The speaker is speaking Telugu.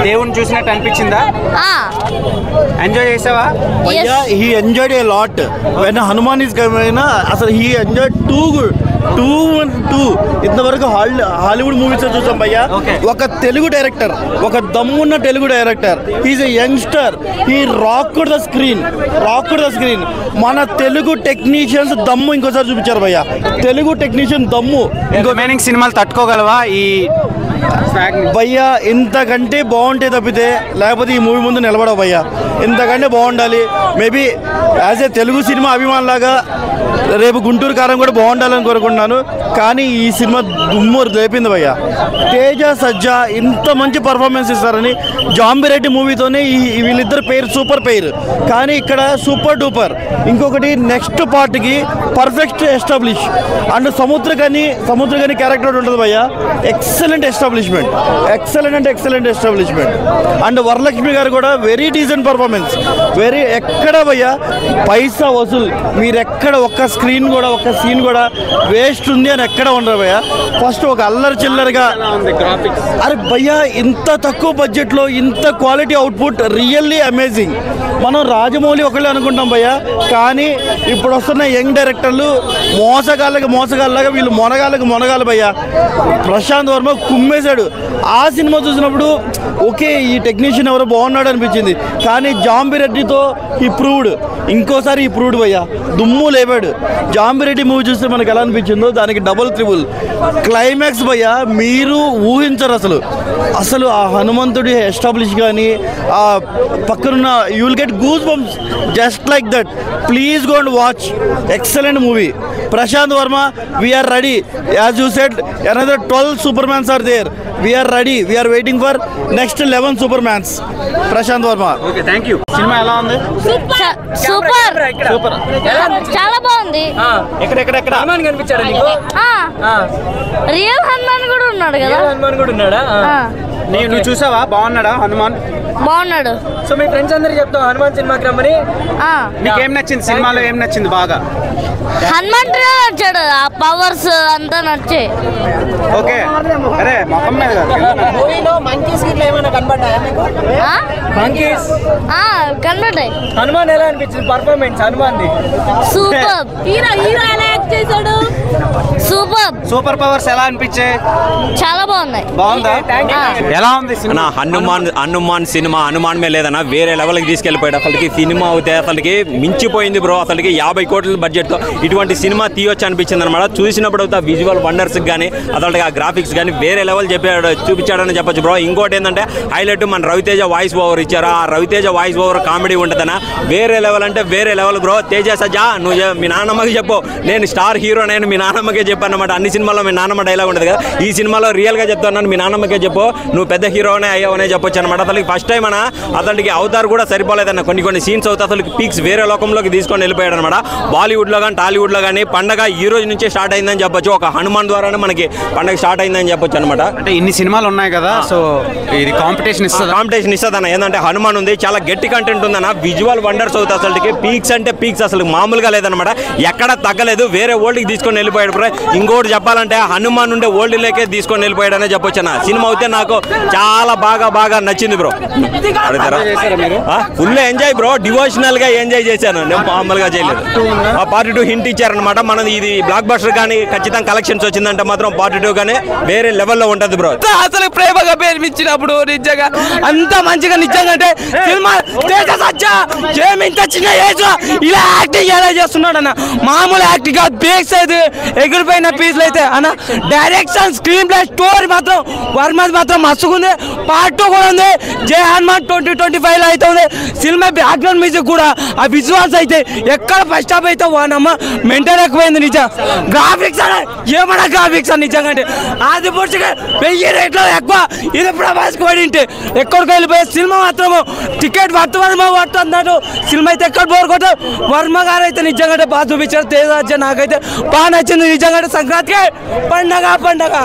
దేవుని చూసినట్టు అనిపించిందా? ఎంజాయ్ చేసావా? he enjoyed a lot when Hanuman is coming. అసలు he enjoyed two ఇంతవరకు హాలీవుడ్ మూవీస్ చూసాం భయ్యా. ఒక తెలుగు డైరెక్టర్, ఒక దమ్మున్న Telugu director, he is a youngster, he rocked the screen. మన తెలుగు టెక్నీషియన్స్ దమ్ము ఇంకోసారి చూపించారు భయ్యా. తెలుగు టెక్నీషియన్ దమ్ము రిమైనింగ్ సినిమాలు తట్టుకోగలవా ఈ భయ్యా? ఇంతకంటే బాగుంటే తప్పితే లేకపోతే ఈ మూవీ ముందు నిలబడవు భయ్యా. ఇంతకంటే బాగుండాలి. Maybe as a Telugu cinema అభిమానులాగా రేపు గుంటూరు కారం కూడా బాగుండాలని కోరుకుంటున్నాను. కానీ ఈ సినిమా దుమ్ము లేపింది భయ్యా. తేజ సజ్జా ఇంత మంచి పర్ఫార్మెన్స్ ఇస్తారని జాంబిరెడ్డి మూవీతోనే వీళ్ళిద్దరు పేరు సూపర్ పేరు, కానీ ఇక్కడ సూపర్ డూపర్. ఇంకొకటి నెక్స్ట్ పార్ట్కి perfect establish and Samuthirakani character ఉంటుంది భయ్యా. ఎక్సలెంట్ ఎస్టాబ్లిష్మెంట్ అండ్ వరలక్ష్మి గారు కూడా వెరీ డీసెంట్ పర్ఫార్మెన్స్. ఎక్కడ భయ్యా పైసా వసూల్, మీరు ఎక్కడ ఒక్క సీన్ కూడా వేస్ట్ ఉంది అని ఎక్కడ ఉండరు భయ్యా. ఫస్ట్ ఒక అల్లరి చిల్లరగా అరే భయ్యా ఇంత తక్కువ బడ్జెట్లో ఇంత క్వాలిటీ అవుట్పుట్ రియల్లీ అమేజింగ్. మనం రాజమౌళి ఒకళ్ళే అనుకుంటాం భయ్యా, కానీ ఇప్పుడు వస్తున్న యంగ్ డైరెక్టర్లు మోసగాళ్ళగా వీళ్ళు మొనగాలు భయ్యా. ప్రశాంత్ వర్మ కుమ్మేశాడు. ఆ సినిమా చూసినప్పుడు ఓకే ఈ టెక్నీషియన్ ఎవరో బాగున్నాడు అనిపించింది, కానీ జాంబిరెడ్డితో ఇంకోసారి ఈ ప్రూవ్డ్ భయ్యా. దుమ్ము లేపాడు. జాంబిరెడ్డి మూవీ చూస్తే మనకు ఎలా అనిపించిందో దానికి డబుల్ త్రిబుల్ క్లైమాక్స్ భయ్యా. మీరు ఊహించరు అసలు ఆ హనుమంతుడి ఎస్టాబ్లిష్ కానీ ఆ పక్కనున్న you will get goose bumps just like that. Please go and watch. Excellent movie. Prashanth Varma, we are ready. As you said another 12 Supermans are there. We are ready. We are waiting for next 11 Supermans. Prashanth Varma. Okay, thank you. సినిమా ఎలా ఉంది? సూపర్, చాలా బాగుంది. ఎక్కడ హనుమాన్ కనిపించాడు నీకు? రియల్ హనుమాన్ కూడా ఉన్నాడు కదా. హనుమాన్ కూడా ఉన్నాడా? నువ్వు చూసావా? బాగున్నాడా హనుమాన్? బాగున్నాడు. సో మీ ఫ్రెండ్స్ అందరికి చెప్తావు హనుమాన్ సినిమాకి రమ్మని. నీకేం నచ్చింది సినిమాలో? ఏం నచ్చింది బాగా? హనుమాన్ నచ్చాడు. ఆ పవర్స్ అంతా నచ్చాయి. ఓకే, అరే మొహం మీద మూవీలో మంకీస్ గిట్ల ఏమైనా కనబడ్డాయా మీకు? మంకీస్ కనబడ్డాయి. హనుమాన్ ఎలా అనిపించింది పర్ఫార్మెన్స్? హనుమాన్ సూపర్. హీరో ఎలా యాక్ట్ చేశాడు? సూపర్ పవర్స్ ఎలా అనిపించాయి? చాలా బాగున్నాయి. బాగుందా? ఎలా ఉంది సినిమా? హనుమాన్ సినిమా హనుమాన్ మే లేదన్నా వేరే లెవెల్కి తీసుకెళ్ళిపోయాడు. అసలుకి సినిమా అవుతే అసలుకి మించిపోయింది బ్రో. అసలుకి 50 కోట్ల బడ్జెట్తో ఇటువంటి సినిమా తీయొచ్చు అనిపించింది అనమాట. చూసినప్పుడు అయితే విజువల్ వండర్స్ కానీ అసలు ఆ గ్రాఫిక్స్ కానీ వేరే లెవెల్ చూపించాడని చెప్పొచ్చు బ్రో. ఇంకోటి ఏంటంటే హైలైట్ మన రవితేజ వాయిస్ ఓవర్ ఇచ్చారు. ఆ రవితేజ వాయిస్ ఓవర్ కామెడీ ఉంటుందన్నా వేరే లెవెల్ అంటే వేరే లెవెల్ బ్రో. తేజ సజ్జా నువ్వు మీ నాన్నమ్మకి చెప్పు, నేను స్టార్ హీరో, నేను మీ నాన్నమ్మకే చెప్పాను అనమాట. అన్ని సినిమాల్లో మీ నాన్నమ్మ డైలాగ్ ఉంటుంది కదా, ఈ సినిమాలో రియల్గా చెప్తున్నాను, మీ నాన్నమ్మకే చెప్పు, నువ్వు పెద్ద హీరోనే అయ్యావనే చెప్పొచ్చు అనమాట. అసలు ఫస్ట్ టైం అతనికి అవతార్ కూడా సరిపోలేదన్న. కొన్ని సీన్స్ అవుతా అసలు పీక్స్ వేరే లోకంలోకి తీసుకొని వెళ్ళిపోయాడు అనమాట. బాలీవుడ్లో కానీ టాలీవుడ్లో కానీ పండగ ఈ రోజు నుంచే స్టార్ట్ అయిందని చెప్పొచ్చు. ఒక హనుమాన్ ద్వారానే మనకి పండగ స్టార్ట్ అయిందని చెప్పొచ్చు అనమాట. అంటే ఇన్ని సినిమాలు ఉన్నాయి కదా, సో ఇది కాంపిటీషన్ ఇస్తుంది అన్న. ఏంటంటే హనుమాన్ ఉంది, చాలా గట్టి కంటెంట్ ఉందన్న. విజువల్ వండర్స్ అవుతాయి అసలుకి. పీక్స్ అంటే పీక్స్ అసలు మామూలుగా లేదనమాట. ఎక్కడ తగ్గలేదు, వేరే వరల్డ్కి తీసుకొని వెళ్ళిపోయాడు బ్రో. ఇంకోటి చెప్పాలంటే హనుమాన్ ఉండే వరల్డ్ లేకే తీసుకొని వెళ్ళిపోయాడనే చెప్పొచ్చు అన్న. సినిమా అయితే నాకు చాలా బాగా నచ్చింది bro. Full enjoy bro. Devotional గా ఎంజాయ్ చేశాను, నేను మామూలుగా చేయలేదు. పార్ట్ 2 హింట్ ఇచ్చారనమాట. మనది ఇది బ్లాక్ బస్టర్ కానీ ఖచ్చితంగా కలెక్షన్స్ వచ్చిందంటే మాత్రం పార్ట్ 2 కానీ వేరే లెవెల్లో ఉంటుంది బ్రో. అసలు ప్రేమగా ప్రేమించినప్పుడు నిజంగా అంత మంచిగా నిజంగా అంటే సినిమా ఇంత చిన్న ఏజ్ ఇలా యాక్టింగ్ ఎలా చేస్తున్నాడు అన్న. మామూలు యాక్టింగ్ బేక్స్ అయితే ఎగిరిపోయిన పీస్లు అయితే అన్న. డైరెక్షన్, స్క్రీన్ ప్లే, స్టోరీ మాత్రం వర్మది మాత్రం మస్తుకుంది. పార్ట్ 2 కూడా ఉంది. జై హనుమాన్ 2025 లో అయితే ఉంది. సినిమా బ్యాక్గ్రౌండ్ మ్యూజిక్ కూడా, ఆ విజువల్స్ అయితే ఎక్కడ ఫస్ట్ హాఫ్ అయితే వానమ్మ మెంటల్ ఎక్కువైంది నిజం. గ్రాఫిక్స్ అనే ఏమన్నా గ్రాఫిక్స్ అని నిజంగా అంటే అది పుడుచుగా 1000 రేట్లో ఎక్కువ. ఇది ప్రభాస్ పడింటే ఎక్కడికి వెళ్ళిపోయే సినిమా మాత్రము టికెట్ వర్త అన్నాడు. సినిమా అయితే ఎక్కడ బోర్ కొట్ట. వర్మ గారు అయితే నిజంగా బాగా చూపించారు. తేజ నాకైతే బాగా నచ్చింది నిజంగా. సంక్రాంతికి పండగ